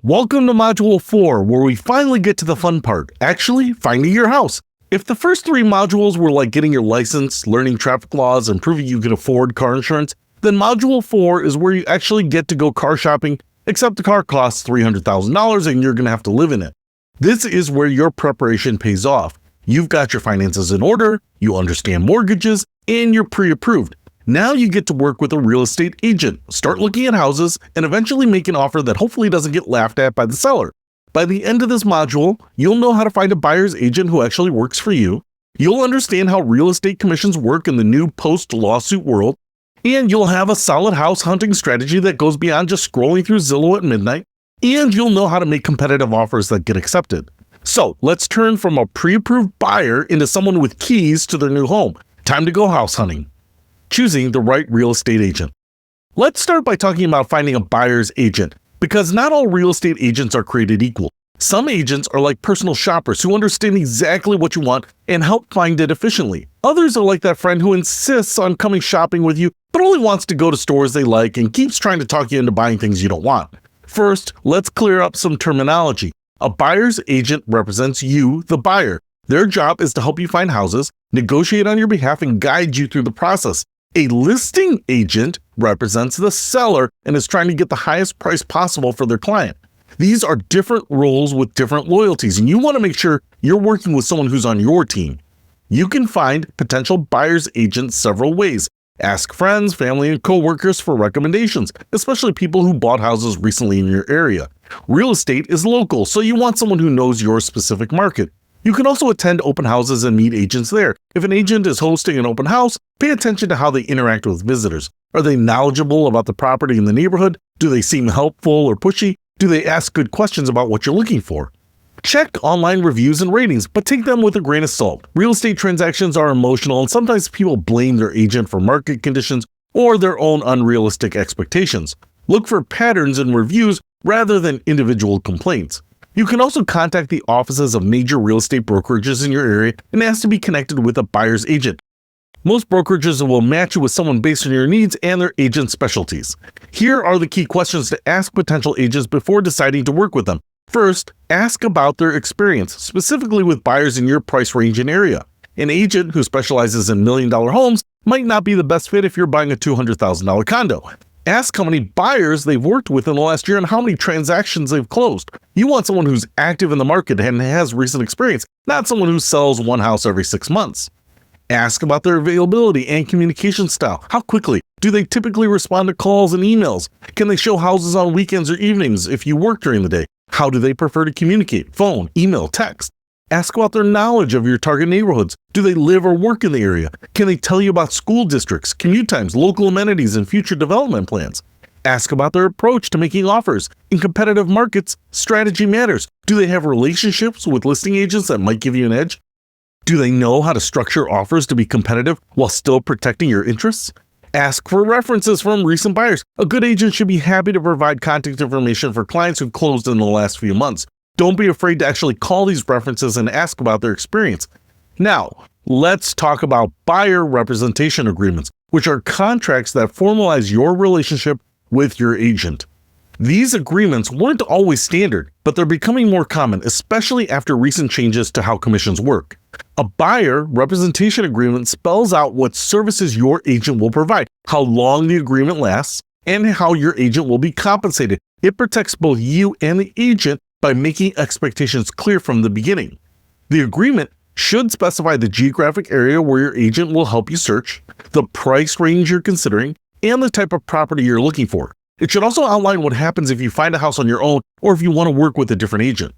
Welcome to Module 4, where we finally get to the fun part, actually finding your house. If the first 3 modules were like getting your license, learning traffic laws, and proving you can afford car insurance, then Module 4 is where you actually get to go car shopping, except the car costs $300,000 and you're going to have to live in it. This is where your preparation pays off. You've got your finances in order, you understand mortgages, and you're pre-approved. Now you get to work with a real estate agent, start looking at houses, and eventually make an offer that hopefully doesn't get laughed at by the seller. By the end of this module, you'll know how to find a buyer's agent who actually works for you. You'll understand how real estate commissions work in the new post-lawsuit world, and you'll have a solid house hunting strategy that goes beyond just scrolling through Zillow at midnight, and you'll know how to make competitive offers that get accepted. So let's turn from a pre-approved buyer into someone with keys to their new home. Time to go house hunting. Choosing the right real estate agent. Let's start by talking about finding a buyer's agent, because not all real estate agents are created equal. Some agents are like personal shoppers who understand exactly what you want and help find it efficiently. Others are like that friend who insists on coming shopping with you, but only wants to go to stores they like and keeps trying to talk you into buying things you don't want. First, let's clear up some terminology. A buyer's agent represents you, the buyer. Their job is to help you find houses, negotiate on your behalf, and guide you through the process. A listing agent represents the seller and is trying to get the highest price possible for their client. These are different roles with different loyalties, and you want to make sure you're working with someone who's on your team. You can find potential buyer's agents several ways. Ask friends, family, and coworkers for recommendations, especially people who bought houses recently in your area. Real estate is local, so you want someone who knows your specific market. You can also attend open houses and meet agents there. If an agent is hosting an open house, pay attention to how they interact with visitors. Are they knowledgeable about the property in the neighborhood? Do they seem helpful or pushy? Do they ask good questions about what you're looking for? Check online reviews and ratings, but take them with a grain of salt. Real estate transactions are emotional, and sometimes people blame their agent for market conditions or their own unrealistic expectations. Look for patterns in reviews rather than individual complaints. You can also contact the offices of major real estate brokerages in your area and ask to be connected with a buyer's agent. Most brokerages will match you with someone based on your needs and their agent's specialties. Here are the key questions to ask potential agents before deciding to work with them. First, ask about their experience, specifically with buyers in your price range and area. An agent who specializes in million-dollar homes might not be the best fit if you're buying a $200,000 condo. Ask how many buyers they've worked with in the last year and how many transactions they've closed. You want someone who's active in the market and has recent experience, not someone who sells one house every 6 months. Ask about their availability and communication style. How quickly do they typically respond to calls and emails? Can they show houses on weekends or evenings if you work during the day? How do they prefer to communicate? Phone, email, text? Ask about their knowledge of your target neighborhoods. Do they live or work in the area? Can they tell you about school districts, commute times, local amenities, and future development plans? Ask about their approach to making offers. In competitive markets, strategy matters. Do they have relationships with listing agents that might give you an edge? Do they know how to structure offers to be competitive while still protecting your interests? Ask for references from recent buyers. A good agent should be happy to provide contact information for clients who closed in the last few months. Don't be afraid to actually call these references and ask about their experience. Now, let's talk about buyer representation agreements, which are contracts that formalize your relationship with your agent. These agreements weren't always standard, but they're becoming more common, especially after recent changes to how commissions work. A buyer representation agreement spells out what services your agent will provide, how long the agreement lasts, and how your agent will be compensated. It protects both you and the agent by making expectations clear from the beginning. The agreement should specify the geographic area where your agent will help you search, the price range you're considering, and the type of property you're looking for. It should also outline what happens if you find a house on your own or if you want to work with a different agent.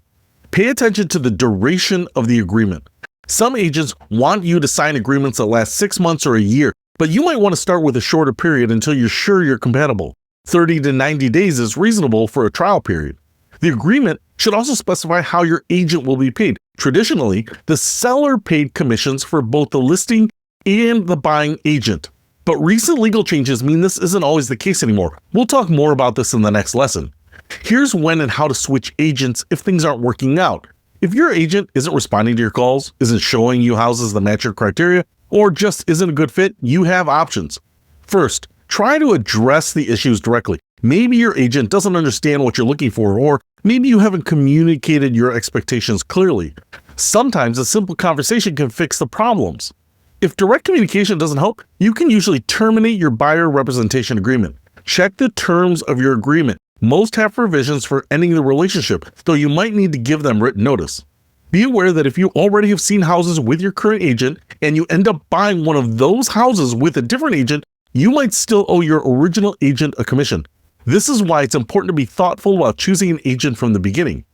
Pay attention to the duration of the agreement. Some agents want you to sign agreements that last 6 months or a year, but you might want to start with a shorter period until you're sure you're compatible. 30 to 90 days is reasonable for a trial period. The agreement should also specify how your agent will be paid. Traditionally, the seller paid commissions for both the listing and the buying agent. But recent legal changes mean this isn't always the case anymore. We'll talk more about this in the next lesson. Here's when and how to switch agents if things aren't working out. If your agent isn't responding to your calls, isn't showing you houses that match your criteria, or just isn't a good fit, you have options. First, try to address the issues directly. Maybe your agent doesn't understand what you're looking for or Maybe you haven't communicated your expectations clearly. Sometimes a simple conversation can fix the problems. If direct communication doesn't help, you can usually terminate your buyer representation agreement. Check the terms of your agreement. Most have provisions for ending the relationship, though you might need to give them written notice. Be aware that if you already have seen houses with your current agent and you end up buying one of those houses with a different agent, you might still owe your original agent a commission. This is why it's important to be thoughtful while choosing an agent from the beginning.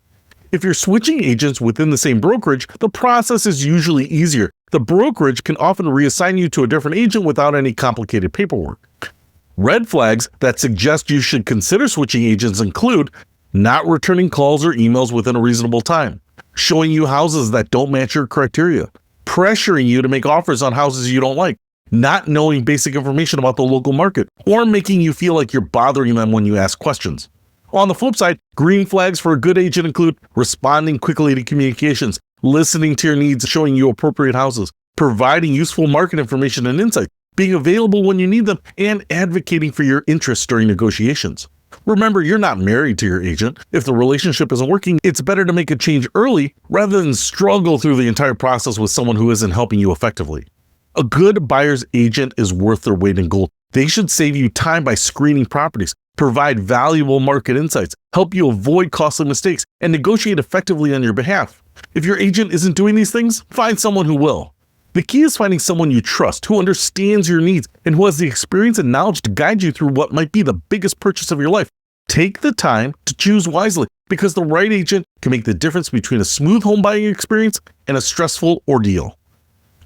If you're switching agents within the same brokerage, the process is usually easier. The brokerage can often reassign you to a different agent without any complicated paperwork. Red flags that suggest you should consider switching agents include not returning calls or emails within a reasonable time, showing you houses that don't match your criteria, pressuring you to make offers on houses you don't like, not knowing basic information about the local market, or making you feel like you're bothering them when you ask questions. On the flip side, green flags for a good agent include responding quickly to communications, listening to your needs, showing you appropriate houses, providing useful market information and insight, being available when you need them, and advocating for your interests during negotiations. Remember, you're not married to your agent. If the relationship isn't working, it's better to make a change early rather than struggle through the entire process with someone who isn't helping you effectively. A good buyer's agent is worth their weight in gold. They should save you time by screening properties, provide valuable market insights, help you avoid costly mistakes, and negotiate effectively on your behalf. If your agent isn't doing these things, find someone who will. The key is finding someone you trust, who understands your needs, and who has the experience and knowledge to guide you through what might be the biggest purchase of your life. Take the time to choose wisely, because the right agent can make the difference between a smooth home buying experience and a stressful ordeal.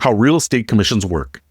How real estate commissions work.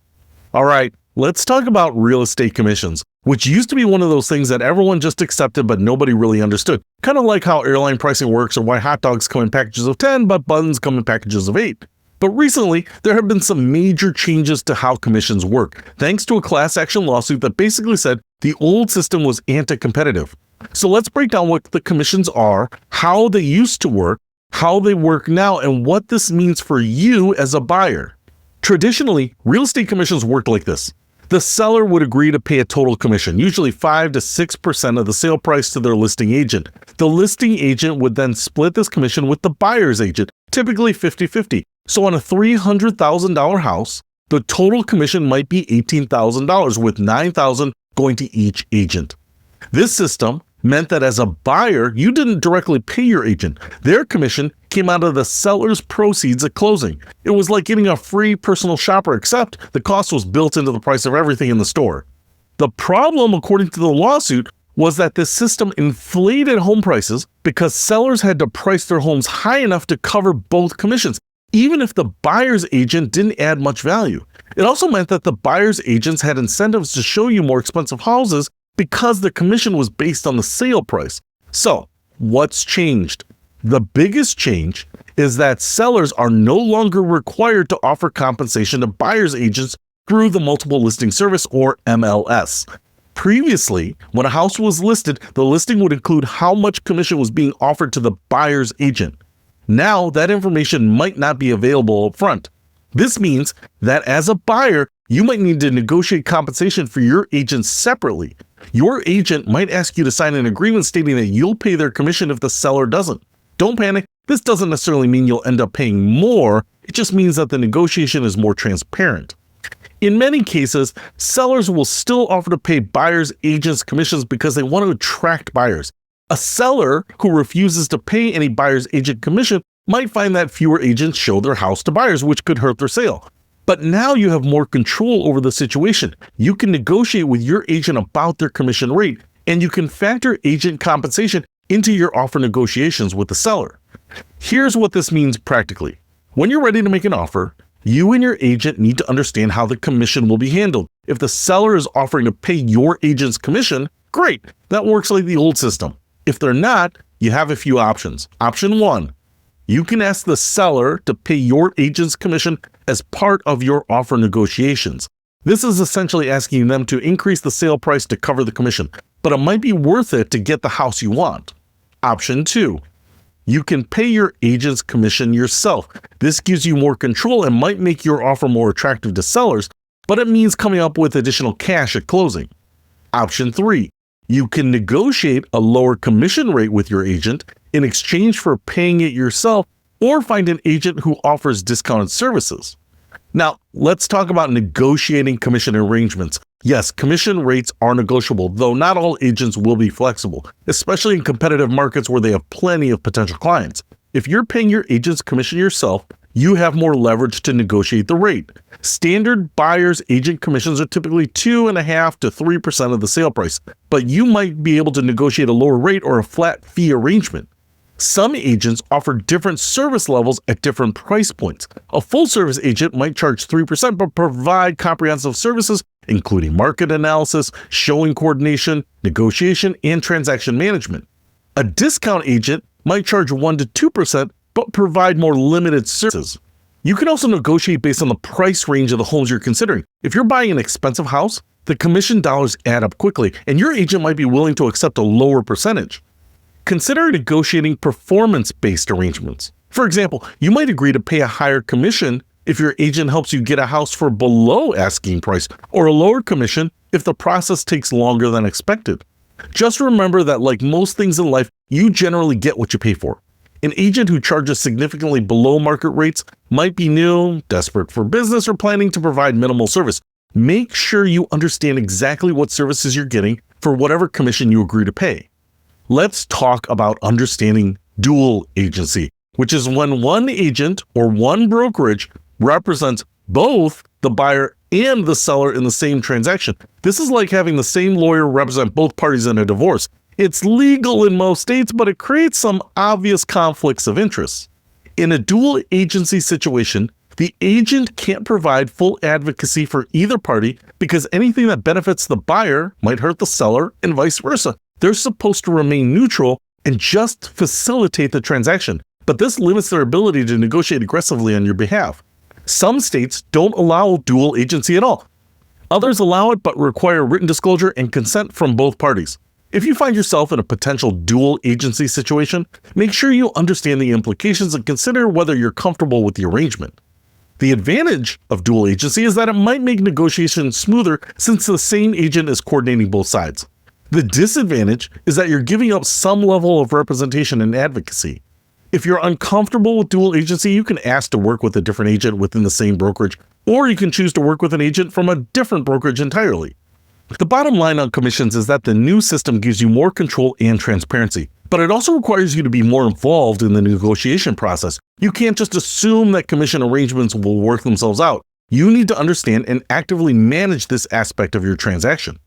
All right, let's talk about real estate commissions, which used to be one of those things that everyone just accepted but nobody really understood. Kind of like how airline pricing works or why hot dogs come in packages of 10 but buns come in packages of 8. But recently, there have been some major changes to how commissions work, thanks to a class action lawsuit that basically said the old system was anti-competitive. So let's break down what the commissions are, how they used to work, how they work now, and what this means for you as a buyer. Traditionally, real estate commissions worked like this. The seller would agree to pay a total commission, usually 5 to 6% of the sale price to their listing agent. The listing agent would then split this commission with the buyer's agent, typically 50-50. So on a $300,000 house, the total commission might be $18,000, with $9,000 going to each agent. This system meant that as a buyer, you didn't directly pay your agent. Their commission came out of the seller's proceeds at closing. It was like getting a free personal shopper, except the cost was built into the price of everything in the store. The problem, according to the lawsuit, was that this system inflated home prices because sellers had to price their homes high enough to cover both commissions, even if the buyer's agent didn't add much value. It also meant that the buyer's agents had incentives to show you more expensive houses because the commission was based on the sale price. So, what's changed? The biggest change is that sellers are no longer required to offer compensation to buyer's agents through the multiple listing service, or MLS. Previously, when a house was listed, the listing would include how much commission was being offered to the buyer's agent. Now, that information might not be available up front. This means that as a buyer, you might need to negotiate compensation for your agent separately. Your agent might ask you to sign an agreement stating that you'll pay their commission if the seller doesn't. Don't panic. This doesn't necessarily mean you'll end up paying more. It just means that the negotiation is more transparent. In many cases, sellers will still offer to pay buyers' agents commissions because they want to attract buyers. A seller who refuses to pay any buyer's agent commission might find that fewer agents show their house to buyers, which could hurt their sale. But now you have more control over the situation. You can negotiate with your agent about their commission rate, and you can factor agent compensation into your offer negotiations with the seller. Here's what this means practically. When you're ready to make an offer, you and your agent need to understand how the commission will be handled. If the seller is offering to pay your agent's commission, great, that works like the old system. If they're not, you have a few options. Option 1, you can ask the seller to pay your agent's commission as part of your offer negotiations. This is essentially asking them to increase the sale price to cover the commission, but it might be worth it to get the house you want. Option 2, you can pay your agent's commission yourself. This gives you more control and might make your offer more attractive to sellers, but it means coming up with additional cash at closing. Option 3, you can negotiate a lower commission rate with your agent in exchange for paying it yourself, or find an agent who offers discounted services. Now, let's talk about negotiating commission arrangements. Yes, commission rates are negotiable, though not all agents will be flexible, especially in competitive markets where they have plenty of potential clients. If you're paying your agent's commission yourself, you have more leverage to negotiate the rate. Standard buyer's agent commissions are typically 2.5% to 3% of the sale price, but you might be able to negotiate a lower rate or a flat fee arrangement. Some agents offer different service levels at different price points. A full-service agent might charge 3% but provide comprehensive services, including market analysis, showing coordination, negotiation, and transaction management. A discount agent might charge 1% to 2% but provide more limited services. You can also negotiate based on the price range of the homes you're considering. If you're buying an expensive house, the commission dollars add up quickly, and your agent might be willing to accept a lower percentage. Consider negotiating performance-based arrangements. For example, you might agree to pay a higher commission if your agent helps you get a house for below asking price, or a lower commission if the process takes longer than expected. Just remember that, like most things in life, you generally get what you pay for. An agent who charges significantly below market rates might be new, desperate for business, or planning to provide minimal service. Make sure you understand exactly what services you're getting for whatever commission you agree to pay. Let's talk about understanding dual agency, which is when one agent or one brokerage represents both the buyer and the seller in the same transaction. This is like having the same lawyer represent both parties in a divorce. It's legal in most states, but it creates some obvious conflicts of interest. In a dual agency situation, the agent can't provide full advocacy for either party because anything that benefits the buyer might hurt the seller and vice versa. They're supposed to remain neutral and just facilitate the transaction, but this limits their ability to negotiate aggressively on your behalf. Some states don't allow dual agency at all. Others allow it but require written disclosure and consent from both parties. If you find yourself in a potential dual agency situation, make sure you understand the implications and consider whether you're comfortable with the arrangement. The advantage of dual agency is that it might make negotiations smoother since the same agent is coordinating both sides. The disadvantage is that you're giving up some level of representation and advocacy. If you're uncomfortable with dual agency, you can ask to work with a different agent within the same brokerage, or you can choose to work with an agent from a different brokerage entirely. The bottom line on commissions is that the new system gives you more control and transparency, but it also requires you to be more involved in the negotiation process. You can't just assume that commission arrangements will work themselves out. You need to understand and actively manage this aspect of your transaction.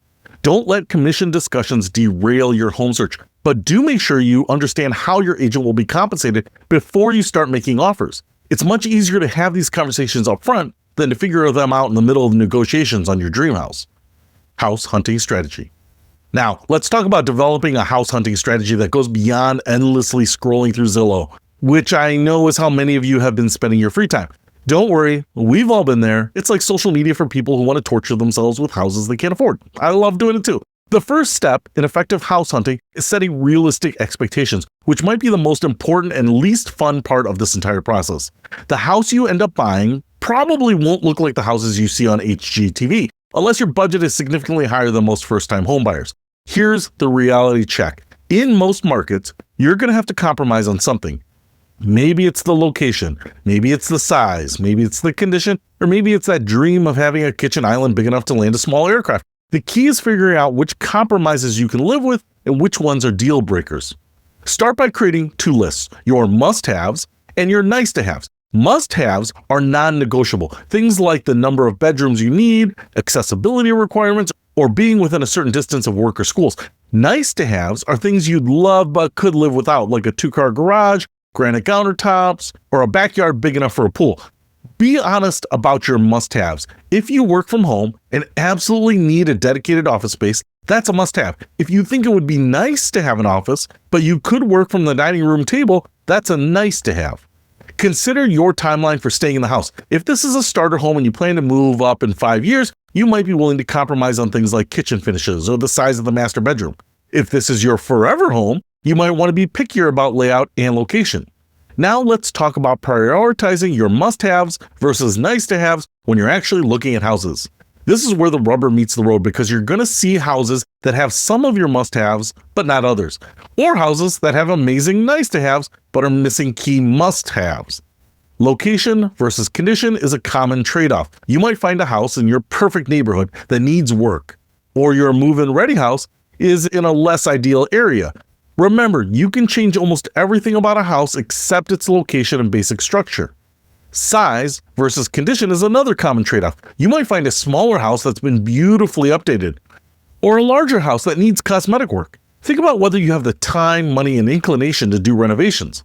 Don't let commission discussions derail your home search, but do make sure you understand how your agent will be compensated before you start making offers. It's much easier to have these conversations up front than to figure them out in the middle of negotiations on your dream house. House hunting strategy. Now, let's talk about developing a house hunting strategy that goes beyond endlessly scrolling through Zillow, which I know is how many of you have been spending your free time. Don't worry, we've all been there. It's like social media for people who want to torture themselves with houses they can't afford. I love doing it too. The first step in effective house hunting is setting realistic expectations, which might be the most important and least fun part of this entire process. The house you end up buying probably won't look like the houses you see on HGTV, unless your budget is significantly higher than most first-time homebuyers. Here's the reality check. In most markets, you're going to have to compromise on something. Maybe it's the location, maybe it's the size, maybe it's the condition, or maybe it's that dream of having a kitchen island big enough to land a small aircraft. The key is figuring out which compromises you can live with and which ones are deal breakers. Start by creating two lists, your must-haves and your nice-to-haves. Must-haves are non-negotiable, things like the number of bedrooms you need, accessibility requirements, or being within a certain distance of work or schools. Nice-to-haves are things you'd love but could live without, like a two-car garage, granite countertops, or a backyard big enough for a pool. Be honest about your must-haves. If you work from home and absolutely need a dedicated office space, that's a must-have. If you think it would be nice to have an office, but you could work from the dining room table, that's a nice-to-have. Consider your timeline for staying in the house. If this is a starter home and you plan to move up in 5 years, you might be willing to compromise on things like kitchen finishes or the size of the master bedroom. If this is your forever home, you might want to be pickier about layout and location. Now let's talk about prioritizing your must-haves versus nice-to-haves when you're actually looking at houses. This is where the rubber meets the road because you're going to see houses that have some of your must-haves, but not others, or houses that have amazing nice-to-haves, but are missing key must-haves. Location versus condition is a common trade-off. You might find a house in your perfect neighborhood that needs work, or your move-in ready house is in a less ideal area. Remember, you can change almost everything about a house except its location and basic structure. Size versus condition is another common trade-off. You might find a smaller house that's been beautifully updated, or a larger house that needs cosmetic work. Think about whether you have the time, money, and inclination to do renovations.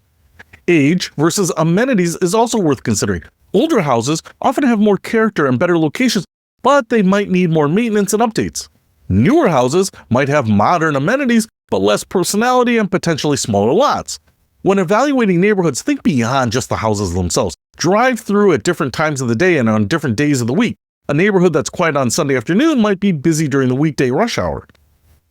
Age versus amenities is also worth considering. Older houses often have more character and better locations, but they might need more maintenance and updates. Newer houses might have modern amenities, but less personality and potentially smaller lots. When evaluating neighborhoods, think beyond just the houses themselves. Drive through at different times of the day and on different days of the week. A neighborhood that's quiet on Sunday afternoon might be busy during the weekday rush hour.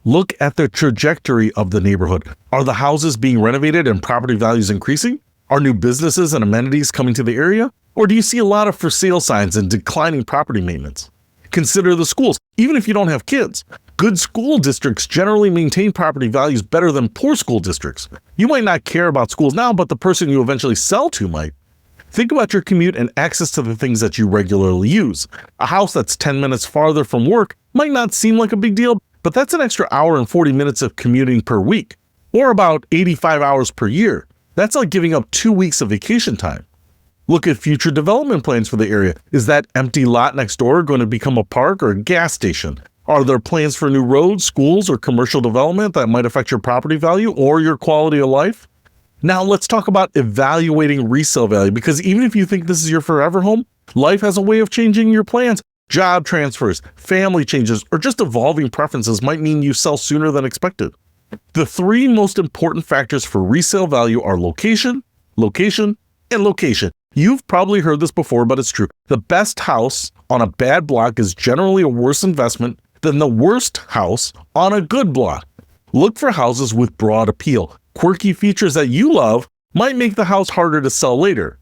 Look at the trajectory of the neighborhood. Are the houses being renovated and property values increasing? Are new businesses and amenities coming to the area? Or do you see a lot of for sale signs and declining property maintenance? Consider the schools. Even if you don't have kids, good school districts generally maintain property values better than poor school districts. You might not care about schools now, but the person you eventually sell to might. Think about your commute and access to the things that you regularly use. A house that's 10 minutes farther from work might not seem like a big deal, but that's an extra hour and 40 minutes of commuting per week, or about 85 hours per year. That's like giving up 2 weeks of vacation time. Look at future development plans for the area. Is that empty lot next door going to become a park or a gas station? Are there plans for new roads, schools, or commercial development that might affect your property value or your quality of life? Now let's talk about evaluating resale value, because even if you think this is your forever home, life has a way of changing your plans. Job transfers, family changes, or just evolving preferences might mean you sell sooner than expected. The 3 most important factors for resale value are location, location, and location. You've probably heard this before, but it's true. The best house on a bad block is generally a worse investment than the worst house on a good block. Look for houses with broad appeal. Quirky features that you love might make the house harder to sell later.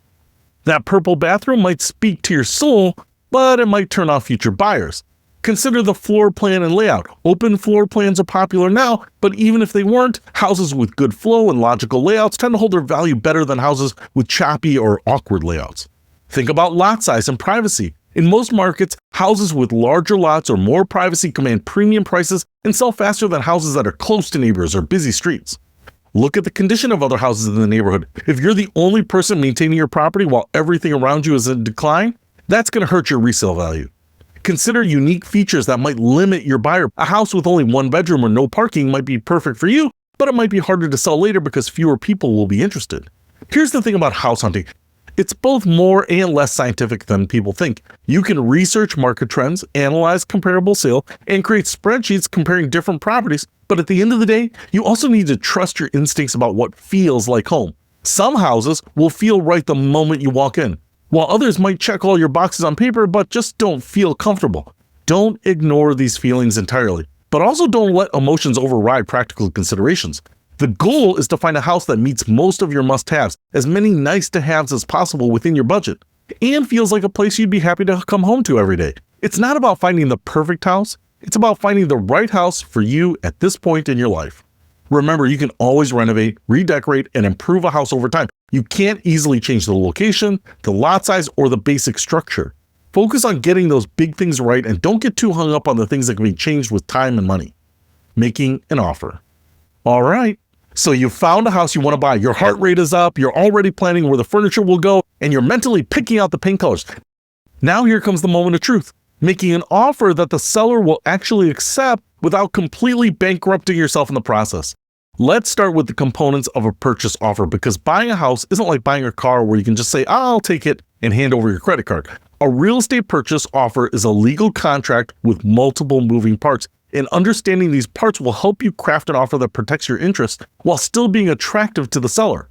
That purple bathroom might speak to your soul, but it might turn off future buyers. Consider the floor plan and layout. Open floor plans are popular now, but even if they weren't, houses with good flow and logical layouts tend to hold their value better than houses with choppy or awkward layouts. Think about lot size and privacy. In most markets, houses with larger lots or more privacy command premium prices and sell faster than houses that are close to neighbors or busy streets. Look at the condition of other houses in the neighborhood. If you're the only person maintaining your property while everything around you is in decline, that's going to hurt your resale value. Consider unique features that might limit your buyer. A house with only 1 bedroom or no parking might be perfect for you, but it might be harder to sell later because fewer people will be interested. Here's the thing about house hunting. It's both more and less scientific than people think. You can research market trends, analyze comparable sale, and create spreadsheets comparing different properties, but at the end of the day, you also need to trust your instincts about what feels like home. Some houses will feel right the moment you walk in, while others might check all your boxes on paper but just don't feel comfortable. Don't ignore these feelings entirely, but also don't let emotions override practical considerations. The goal is to find a house that meets most of your must-haves, as many nice-to-haves as possible within your budget, and feels like a place you'd be happy to come home to every day. It's not about finding the perfect house, it's about finding the right house for you at this point in your life. Remember, you can always renovate, redecorate, and improve a house over time. You can't easily change the location, the lot size, or the basic structure. Focus on getting those big things right and don't get too hung up on the things that can be changed with time and money. Making an offer. All right, so you found a house you want to buy. Your heart rate is up, you're already planning where the furniture will go, and you're mentally picking out the paint colors. Now here comes the moment of truth. Making an offer that the seller will actually accept without completely bankrupting yourself in the process. Let's start with the components of a purchase offer, because buying a house isn't like buying a car where you can just say, I'll take it, and hand over your credit card. A real estate purchase offer is a legal contract with multiple moving parts, and understanding these parts will help you craft an offer that protects your interest while still being attractive to the seller.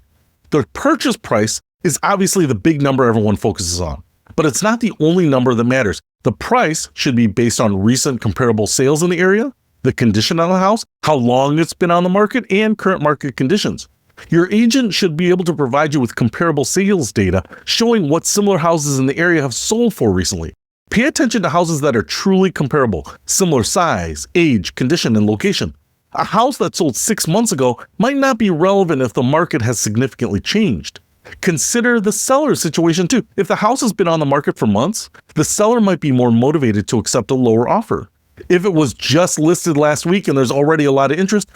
The purchase price is obviously the big number everyone focuses on, but it's not the only number that matters. The price should be based on recent comparable sales in the area, the condition of the house, how long it's been on the market, and current market conditions. Your agent should be able to provide you with comparable sales data showing what similar houses in the area have sold for recently. Pay attention to houses that are truly comparable, similar size, age, condition, and location. A house that sold 6 months ago might not be relevant if the market has significantly changed. Consider the seller's situation too. If the house has been on the market for months, the seller might be more motivated to accept a lower offer. If it was just listed last week and there's already a lot of interest,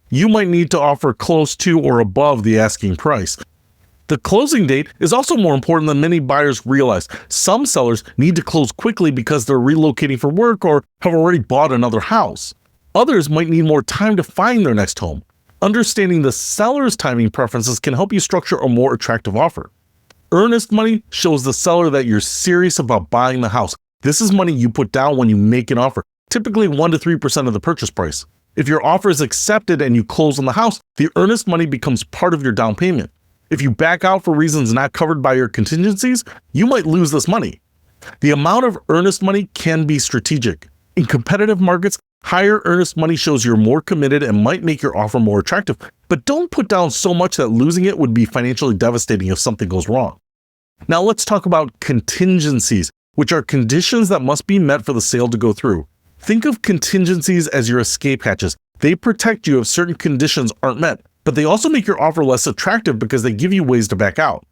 you might need to offer close to or above the asking price. The closing date is also more important than many buyers realize. Some sellers need to close quickly because they're relocating for work or have already bought another house. Others might need more time to find their next home. Understanding the seller's timing preferences can help you structure a more attractive offer. Earnest money shows the seller that you're serious about buying the house. This is money you put down when you make an offer, typically 1 to 3% of the purchase price. If your offer is accepted and you close on the house, the earnest money becomes part of your down payment. If you back out for reasons not covered by your contingencies, you might lose this money. The amount of earnest money can be strategic. In competitive markets, higher earnest money shows you're more committed and might make your offer more attractive, but don't put down so much that losing it would be financially devastating if something goes wrong. Now let's talk about contingencies, which are conditions that must be met for the sale to go through. Think of contingencies as your escape hatches. They protect you if certain conditions aren't met, but they also make your offer less attractive because they give you ways to back out.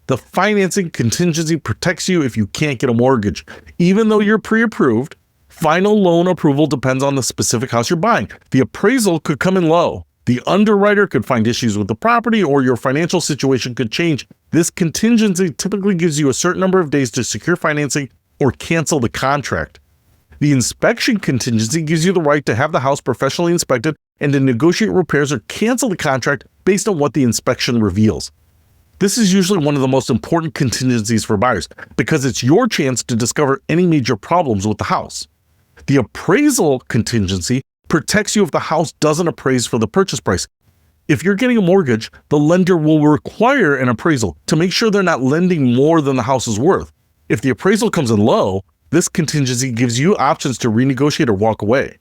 The financing contingency protects you if you can't get a mortgage. Even though you're pre-approved, final loan approval depends on the specific house you're buying. The appraisal could come in low. The underwriter could find issues with the property, or your financial situation could change. This contingency typically gives you a certain number of days to secure financing or cancel the contract. The inspection contingency gives you the right to have the house professionally inspected and to negotiate repairs or cancel the contract based on what the inspection reveals. This is usually one of the most important contingencies for buyers because it's your chance to discover any major problems with the house. The appraisal contingency protects you if the house doesn't appraise for the purchase price. If you're getting a mortgage, the lender will require an appraisal to make sure they're not lending more than the house is worth. If the appraisal comes in low, this contingency gives you options to renegotiate or walk away.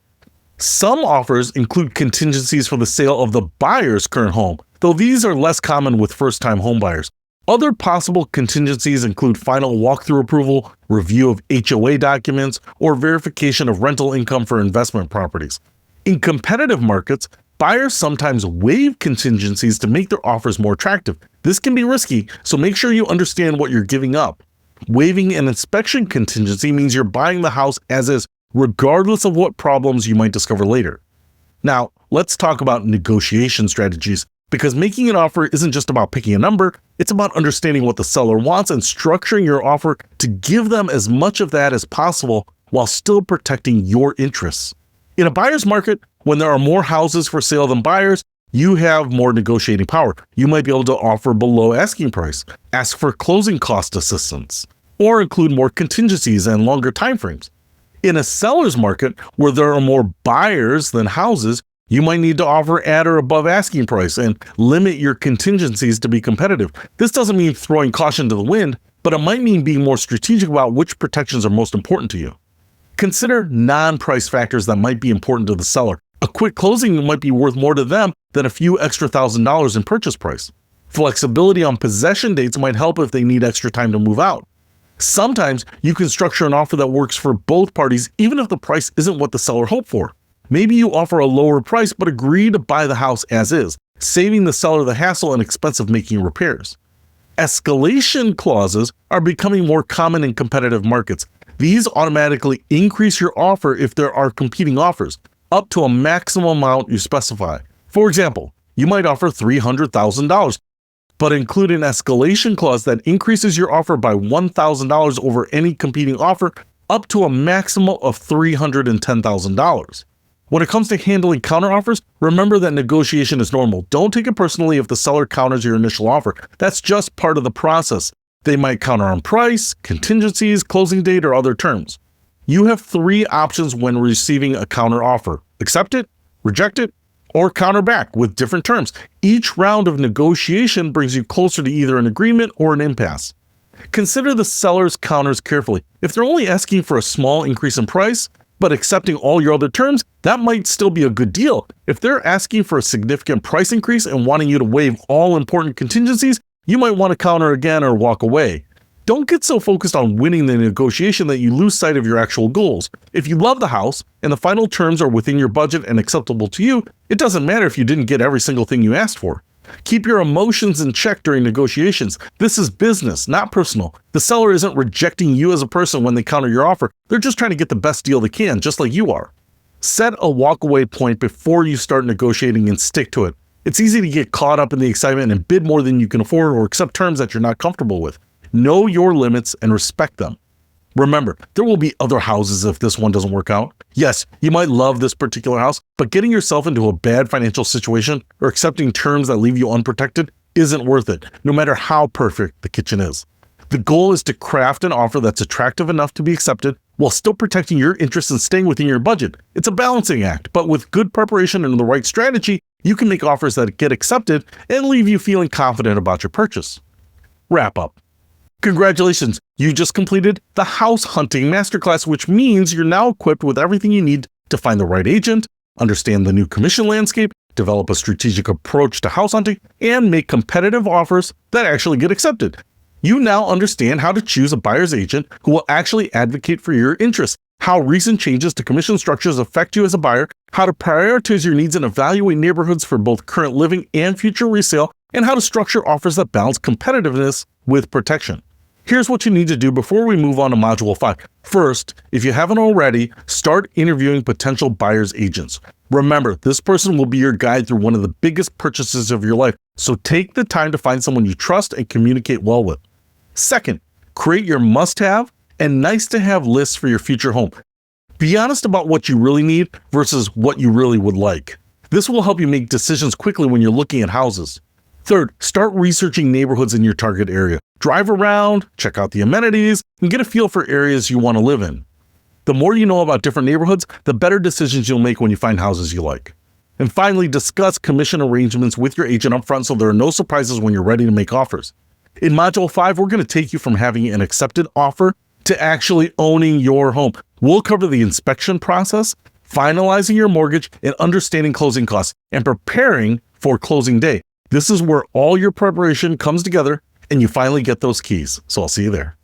Some offers include contingencies for the sale of the buyer's current home, though these are less common with first-time homebuyers. Other possible contingencies include final walkthrough approval, review of HOA documents, or verification of rental income for investment properties. In competitive markets, buyers sometimes waive contingencies to make their offers more attractive. This can be risky, so make sure you understand what you're giving up. Waiving an inspection contingency means you're buying the house as is, regardless of what problems you might discover later. Now, let's talk about negotiation strategies, because making an offer isn't just about picking a number, it's about understanding what the seller wants and structuring your offer to give them as much of that as possible while still protecting your interests. In a buyer's market, when there are more houses for sale than buyers, you have more negotiating power. You might be able to offer below asking price, ask for closing cost assistance, or include more contingencies and longer timeframes. In a seller's market, where there are more buyers than houses, you might need to offer at or above asking price and limit your contingencies to be competitive. This doesn't mean throwing caution to the wind, but it might mean being more strategic about which protections are most important to you. Consider non-price factors that might be important to the seller. A quick closing might be worth more to them than a few extra $1,000s in purchase price. Flexibility on possession dates might help if they need extra time to move out. Sometimes you can structure an offer that works for both parties even if the price isn't what the seller hoped for. Maybe you offer a lower price but agree to buy the house as is, saving the seller the hassle and expense of making repairs. Escalation clauses are becoming more common in competitive markets. These automatically increase your offer if there are competing offers, up to a maximum amount you specify. For example, you might offer $300,000, but include an escalation clause that increases your offer by $1,000 over any competing offer, up to a maximum of $310,000. When it comes to handling counteroffers, remember that negotiation is normal. Don't take it personally if the seller counters your initial offer. That's just part of the process. They might counter on price, contingencies, closing date, or other terms. You have 3 options when receiving a counter offer: accept it, reject it, or counter back with different terms. Each round of negotiation brings you closer to either an agreement or an impasse. Consider the seller's counters carefully. If they're only asking for a small increase in price, but accepting all your other terms, that might still be a good deal. If they're asking for a significant price increase and wanting you to waive all important contingencies, you might want to counter again or walk away. Don't get so focused on winning the negotiation that you lose sight of your actual goals. If you love the house and the final terms are within your budget and acceptable to you, it doesn't matter if you didn't get every single thing you asked for. Keep your emotions in check during negotiations. This is business, not personal. The seller isn't rejecting you as a person when they counter your offer. They're just trying to get the best deal they can, just like you are. Set a walkaway point before you start negotiating and stick to it. It's easy to get caught up in the excitement and bid more than you can afford or accept terms that you're not comfortable with. Know your limits and respect them. Remember, there will be other houses if this one doesn't work out. Yes, you might love this particular house, but getting yourself into a bad financial situation or accepting terms that leave you unprotected isn't worth it, no matter how perfect the kitchen is. The goal is to craft an offer that's attractive enough to be accepted while still protecting your interests and staying within your budget. It's a balancing act, but with good preparation and the right strategy, you can make offers that get accepted and leave you feeling confident about your purchase. Wrap up. Congratulations, you just completed the House Hunting Masterclass, which means you're now equipped with everything you need to find the right agent, understand the new commission landscape, develop a strategic approach to house hunting, and make competitive offers that actually get accepted. You now understand how to choose a buyer's agent who will actually advocate for your interests, how recent changes to commission structures affect you as a buyer, how to prioritize your needs and evaluate neighborhoods for both current living and future resale, and how to structure offers that balance competitiveness with protection. Here's what you need to do before we move on to Module 5. First, if you haven't already, start interviewing potential buyer's agents. Remember, this person will be your guide through one of the biggest purchases of your life, so take the time to find someone you trust and communicate well with. Second, create your must-have and nice-to-have lists for your future home. Be honest about what you really need versus what you really would like. This will help you make decisions quickly when you're looking at houses. Third, start researching neighborhoods in your target area. Drive around, check out the amenities, and get a feel for areas you want to live in. The more you know about different neighborhoods, the better decisions you'll make when you find houses you like. And finally, discuss commission arrangements with your agent upfront so there are no surprises when you're ready to make offers. In Module 5, we're going to take you from having an accepted offer to actually owning your home. We'll cover the inspection process, finalizing your mortgage, and understanding closing costs, and preparing for closing day. This is where all your preparation comes together and you finally get those keys. So I'll see you there.